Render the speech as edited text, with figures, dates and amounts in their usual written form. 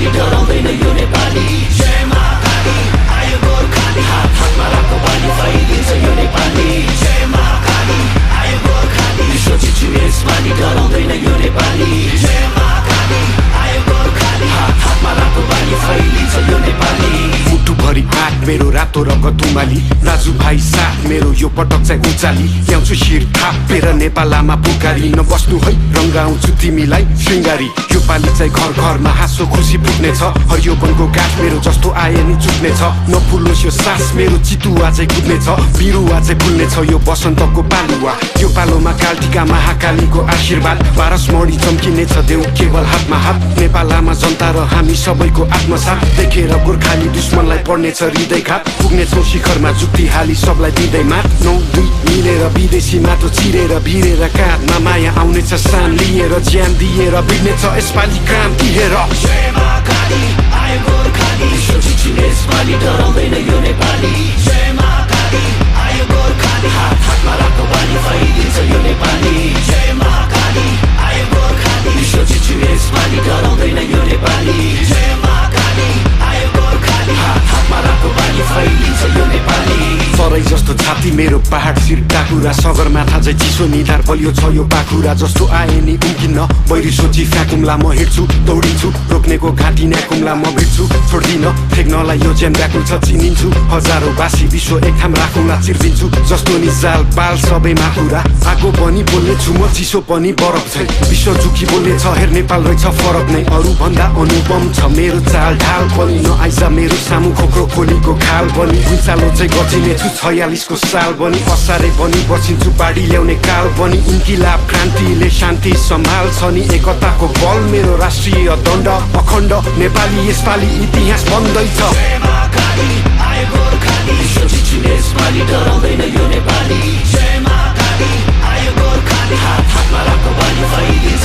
यसपालि डराउँदैन यो नेपाली जय महाकाली आयो गोर्खाली हात हातमा राखो बानी फैलिन्छ यो नेपाली जय महाकाली आयो गोर्खाली विश्व जित्छु यसपालि डराउँदैन यो नेपाली जय महाकाली आयो गोर्खाली हात हातमा राखो बानी फैलिन्छ यो नेपाली मुटुभरि आँट मेरो रातो रगत उमाली दाजुभाइ साथ मेरो यो पटक चाहिँ उचाली ल्याउँछु शिर थापेर नेपालमा पुकारी नबस्नु है रङ्गाउँछु तिमीलाई श्रृङ्गारी यो पालि चाहिँ घर घरमा हाँसो खुसी फुट्नेछ हरियो वनको गाछ मेरो जस्तो आए नि चुक्नेछ नफुलोस् यो सास मेरो चितुवा चाहिँ कुद्नेछ बिरुवा चाहिँ फुल्नेछ यो बसन्तको पालुवा यो पालोमा कालटिका महाकालीको आशीर्वाद पारसमणि चम्किनेछ देऊ केवल हातमा हात नेपालमा जनता र हामी सबैको आत्मसाथ देखेर गोर्खाली दुश्मनलाई पर्नेछ हृदयघात पुग्नेछौँ शिखरमा जुक्ति हाली सबलाई दिँदै मात 9-2 मिलेर विदेशी माटो चिरेर भिरेर काँधमा माया आउनेछ सान लिएर ज्यान दिएर बिग्नेछ यसपालि क्रान्ति हेर जय महाकाली आयो गोर्खाली विश्व जित्छु यसपालि डराउँदैन यो नेपाली जय महाकाली आयो गोर्खाली हात हातमा राखो बानी फैलिन्छ यो नेपाली जय महाकाली आयो गोर्खाली विश्व जित्छु यसपालि डराउँदैन यो नेपाली जय महाकाली आयो गोर्खाली हात हातमा राखो बानी फैलिन्छ यो नेपाली सरै जस्तो छाती मेरो पहाड शिर टाकुरा सगरमाथा चाहिँ चिसो निधार बलियो छ यो पाखुरा जस्तो आए नि उम्किन्न बैरी सोची फ्याकुम्ला म हिँड्छु दौडिन्छु रोक्नेको घाँटी न्याकुम्ला म भिड्छु छोड्दिन फेक्नलाई यो ज्यान व्याकुल छ चिनिन्छु हजारौँ बासी विश्व एक ठाम राखुम्ला चिर्दिन्छु जस्तो नि जाल बाल सबैमा कुरा आगो पनि बोल्ने छु म चिसो पनि बरफ छै विश्व झुकी बोल्ने छ हेर नेपाल रहेछ फरक नै अरू भन्दा अनुपम छ मेरो चाल ढाल पनि नआइज मेरो सामु खोक्रो खोलीको खाल पनि भुइँचालो चाहिँ गचिनेछु 46 साल बनी असारे बनी बसिन्छु बाढी ल्याउने काल बनी इन्किलाब क्रान्तिले शान्ति सम्हाल्छ नि एकताको बल मेरो राष्ट्रिय दण्ड अखण्ड नेपाली यसपालि इतिहास बन्दैछ जय महाकाली आयो गोर्खाली विश्व जित्छु यसपालि डराउँदैन यो नेपाली जय महाकाली आयो गोर्खाली हात हातमा राखो बानी फैलिन्छ